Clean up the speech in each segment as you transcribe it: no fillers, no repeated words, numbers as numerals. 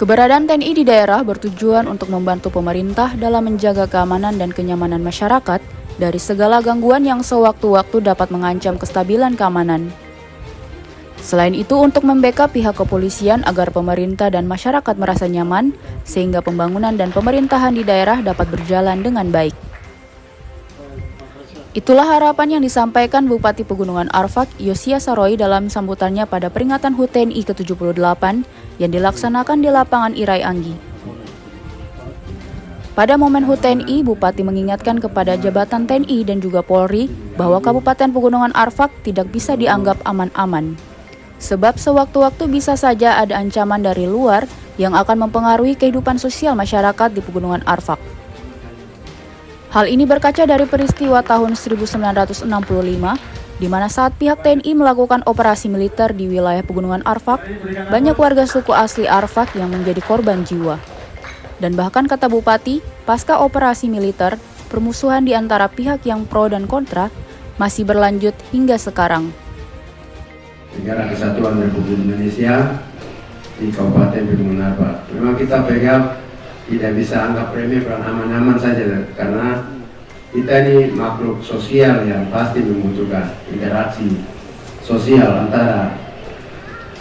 Keberadaan TNI di daerah bertujuan untuk membantu pemerintah dalam menjaga keamanan dan kenyamanan masyarakat dari segala gangguan yang sewaktu-waktu dapat mengancam kestabilan keamanan. Selain itu, untuk membackup pihak kepolisian agar pemerintah dan masyarakat merasa nyaman, sehingga pembangunan dan pemerintahan di daerah dapat berjalan dengan baik. Itulah harapan yang disampaikan Bupati Pegunungan Arfak, Yosia Saroy dalam sambutannya pada peringatan HUT TNI ke-78 yang dilaksanakan di lapangan Irai Anggi. Pada momen HUT TNI, Bupati mengingatkan kepada jabatan TNI dan juga Polri bahwa Kabupaten Pegunungan Arfak tidak bisa dianggap aman-aman. Sebab sewaktu-waktu bisa saja ada ancaman dari luar yang akan mempengaruhi kehidupan sosial masyarakat di Pegunungan Arfak. Hal ini berkaca dari peristiwa tahun 1965, di mana saat pihak TNI melakukan operasi militer di wilayah Pegunungan Arfak, banyak warga suku asli Arfak yang menjadi korban jiwa. Dan bahkan kata Bupati, pasca operasi militer, permusuhan di antara pihak yang pro dan kontra masih berlanjut hingga sekarang. Negara Kesatuan Republik Indonesia di Kabupaten Pegunungan Arfak. Memang kita pegang tidak bisa anggap remeh dan aman-aman saja, karena kita ini makhluk sosial yang pasti membutuhkan interaksi sosial antara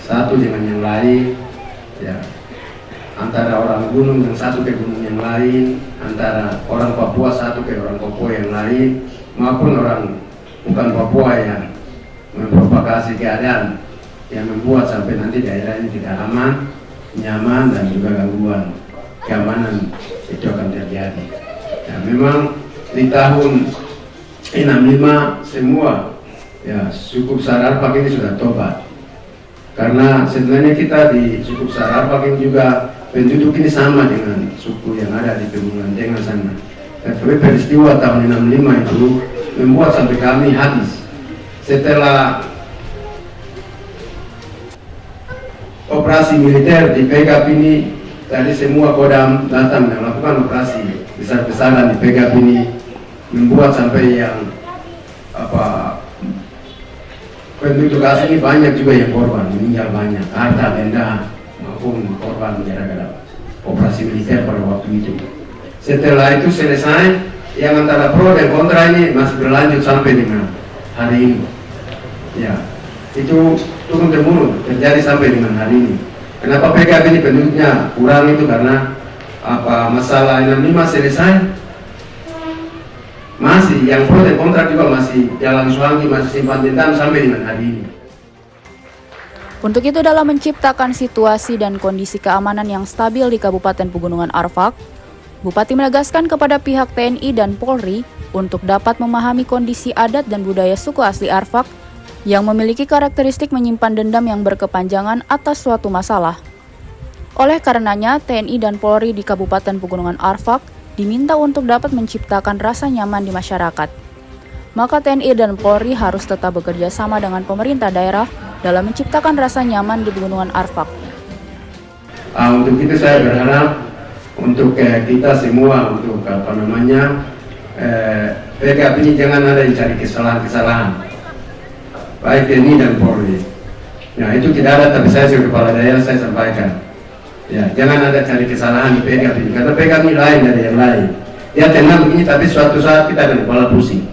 satu dengan yang lain, ya, antara orang gunung yang satu ke gunung yang lain, antara orang Papua satu ke orang Papua yang lain, maupun orang bukan Papua yang memprovokasi keadaan yang membuat sampai nanti daerah ini tidak aman, nyaman, dan juga gangguan keamanan itu akan terjadi. Ya, memang di tahun 65 semua ya suku besar Arfak ini sudah tobat, karena sebenarnya kita di suku besar Arfak ini juga penduduk ini sama dengan suku yang ada di Pegunungan Tengah sana. Tapi peristiwa tahun 65 itu membuat sampai kami habis. Setelah operasi militer di PKP ini, tadi semua Kodam datang dan melakukan operasi besar-besaran di PKP ini, membuat sampai yang penduduk asli ini banyak juga yang korban, meninggal banyak, harta benda maupun korban gara-gara operasi militer pada waktu itu. Setelah itu selesai, yang antara pro dan kontra ini masih berlanjut sampai dengan hari ini. Ya, itu turun-temurun terjadi sampai dengan hari ini. Kenapa PKB ini penduduknya kurang itu karena masalah 65 selesai, masih yang pro dan kontra juga masih jalan suami, masih simpan dendam sampai dengan hari ini. Untuk itu, dalam menciptakan situasi dan kondisi keamanan yang stabil di Kabupaten Pegunungan Arfak, Bupati menegaskan kepada pihak TNI dan Polri untuk dapat memahami kondisi adat dan budaya suku asli Arfak yang memiliki karakteristik menyimpan dendam yang berkepanjangan atas suatu masalah. Oleh karenanya, TNI dan Polri di Kabupaten Pegunungan Arfak diminta untuk dapat menciptakan rasa nyaman di masyarakat. Maka TNI dan Polri harus tetap bekerja sama dengan pemerintah daerah dalam menciptakan rasa nyaman di Pegunungan Arfak. Untuk itu saya berharap untuk kita semua, untuk PKP ini jangan ada yang cari kesalahan-kesalahan, baik TNI dan Polri. Nah, itu tidak ada, tapi saya sebagai kepala daerah saya sampaikan, ya, jangan ada cari kesalahan di PKP ini, karena PKP ini lain dari yang lain. Ya tenang begini, tapi suatu saat kita akan kepala pusing.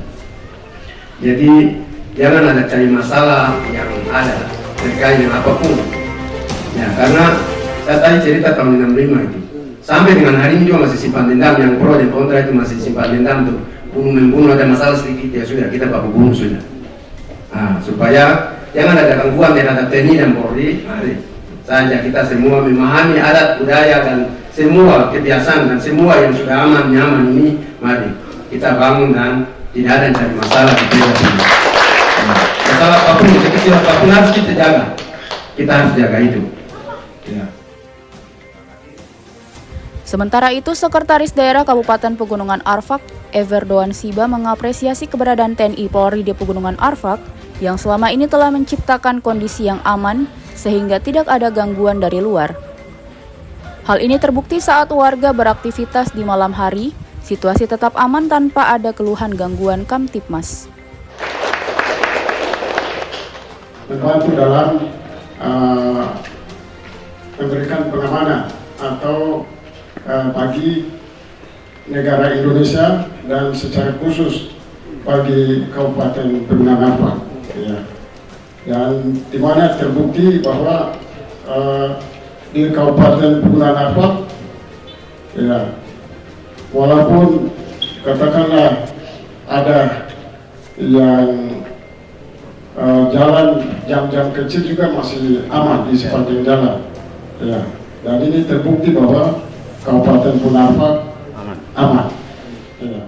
Jadi jangan ada cari masalah yang ada terkait dengan apapun. Ya, karena saya tadi cerita tahun 65 itu, sampai dengan hari ini juga masih simpan dendam, yang pro dan kontra itu masih simpan dendam tuh, bunuh-membunuh, ada masalah sedikit ya sudah kita baku bunuh sudah. Nah, supaya jangan ada gangguan terhadap TNI dan Polri, mari saja kita semua memahami adat budaya dan semua kebiasaan dan semua yang sudah aman nyaman ini, mari kita bangun dan tidak ada yang cari masalah di PKP ini. Masalah apapun, kecil apapun harus kita jaga, kita harus jaga itu. Ya. Sementara itu, Sekretaris Daerah Kabupaten Pegunungan Arfak, Everdoan Siba mengapresiasi keberadaan TNI Polri di Pegunungan Arfak yang selama ini telah menciptakan kondisi yang aman sehingga tidak ada gangguan dari luar. Hal ini terbukti saat warga beraktivitas di malam hari, situasi tetap aman tanpa ada keluhan gangguan Kamtibmas. Membantu dalam memberikan pengamanan atau bagi negara Indonesia dan secara khusus bagi Kabupaten Pegunungan Arfak, ya. Dan di mana terbukti bahwa di Kabupaten Pegunungan Arfak, ya, walaupun katakanlah ada yang jalan jam-jam kecil juga masih aman di sepanjang jalan, ya. Dan ini terbukti bahwa Kabupaten Pegunungan Arfak aman. Ya.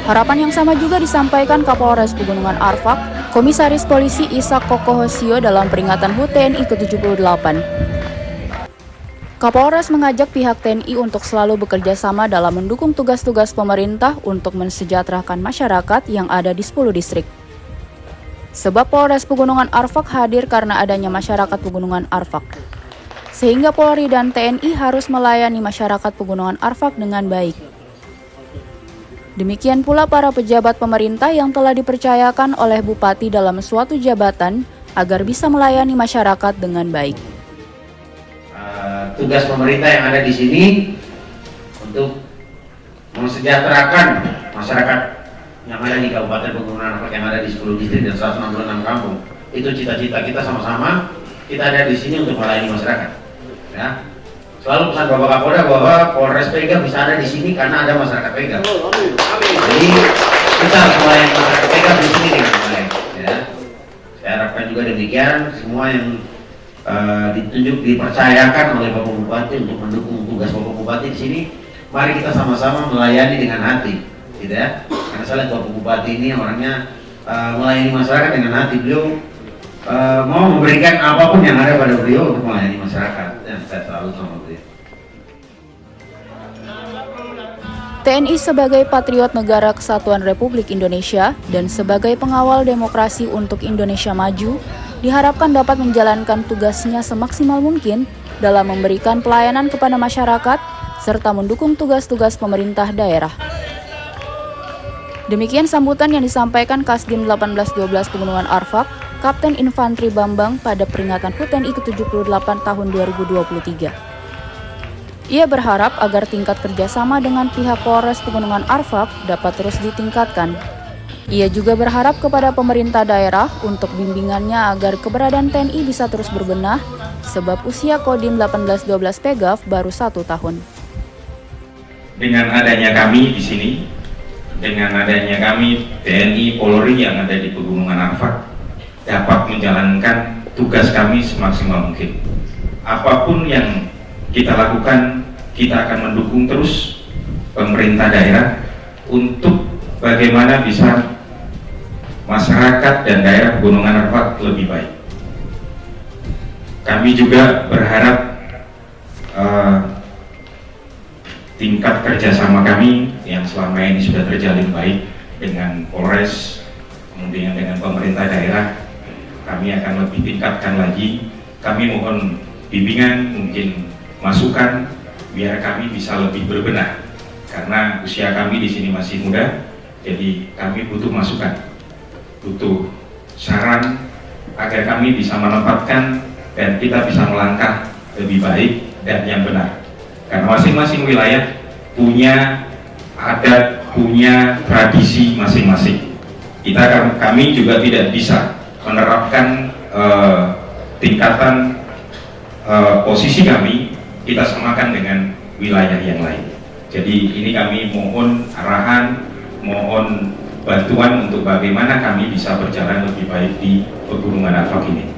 Harapan yang sama juga disampaikan Kapolres Pegunungan Arfak, Komisaris Polisi Ishak Kokohosio dalam peringatan HUT TNI ke-78. Kapolres mengajak pihak TNI untuk selalu bekerja sama dalam mendukung tugas-tugas pemerintah untuk mensejahterakan masyarakat yang ada di 10 distrik. Sebab Polres Pegunungan Arfak hadir karena adanya masyarakat Pegunungan Arfak. Sehingga Polri dan TNI harus melayani masyarakat Pegunungan Arfak dengan baik. Demikian pula para pejabat pemerintah yang telah dipercayakan oleh Bupati dalam suatu jabatan agar bisa melayani masyarakat dengan baik. Tugas pemerintah yang ada di sini untuk mensejahterakan masyarakat yang ada di Kabupaten Pegunungan Arfak yang ada di 10 distrik dan 166 kampung. Itu cita-cita kita sama-sama, kita ada di sini untuk melayani masyarakat. Ya. Selalu pesan Bapak Kapolda bahwa Polres Pega bisa ada di sini karena ada masyarakat Pega. Jadi kita harus melayani masyarakat Pega di sini dengan baik. Ya. Saya harapkan juga demikian semua yang ditunjuk dipercayakan oleh Bapak Bupati untuk mendukung tugas Bapak Bupati di sini. Mari kita sama-sama melayani dengan hati, gitu ya. Karena saya lihat Bapak Bupati ini orangnya melayani masyarakat dengan hati. Beliau mau memberikan apapun yang ada pada beliau untuk melayani masyarakat. Dan saya selalu sama beliau. TNI sebagai patriot Negara Kesatuan Republik Indonesia dan sebagai pengawal demokrasi untuk Indonesia maju, diharapkan dapat menjalankan tugasnya semaksimal mungkin dalam memberikan pelayanan kepada masyarakat serta mendukung tugas-tugas pemerintah daerah. Demikian sambutan yang disampaikan Kasdim 1812 Pegunungan Arfak, Kapten Infanteri Bambang pada peringatan HUT TNI ke-78 tahun 2023. Ia berharap agar tingkat kerjasama dengan pihak Polres Pegunungan Arfak dapat terus ditingkatkan. Ia juga berharap kepada pemerintah daerah untuk bimbingannya agar keberadaan TNI bisa terus berbenah, sebab usia Kodim 1812 Pegaf baru 1 tahun. Dengan adanya kami di sini, dengan adanya kami TNI Polri yang ada di Pegunungan Arfak, dapat menjalankan tugas kami semaksimal mungkin. Apapun yang kita lakukan, kita akan mendukung terus pemerintah daerah untuk bagaimana bisa masyarakat dan daerah Pegunungan Arfak lebih baik. Kami juga berharap tingkat kerjasama kami yang selama ini sudah terjalin baik dengan Polres, kemudian dengan pemerintah daerah, kami akan lebih tingkatkan lagi. Kami mohon bimbingan, mungkin masukan, biar kami bisa lebih berbenah. Karena usia kami di sini masih muda, jadi kami butuh masukan, butuh saran agar kami bisa menempatkan dan kita bisa melangkah lebih baik dan yang benar. Karena masing-masing wilayah punya adat, punya tradisi masing-masing. Kami juga tidak bisa menerapkan tingkatan posisi kami kita samakan dengan wilayah yang lain. Jadi ini kami mohon arahan, mohon bantuan untuk bagaimana kami bisa berjalan lebih baik di Pegunungan Arfak ini.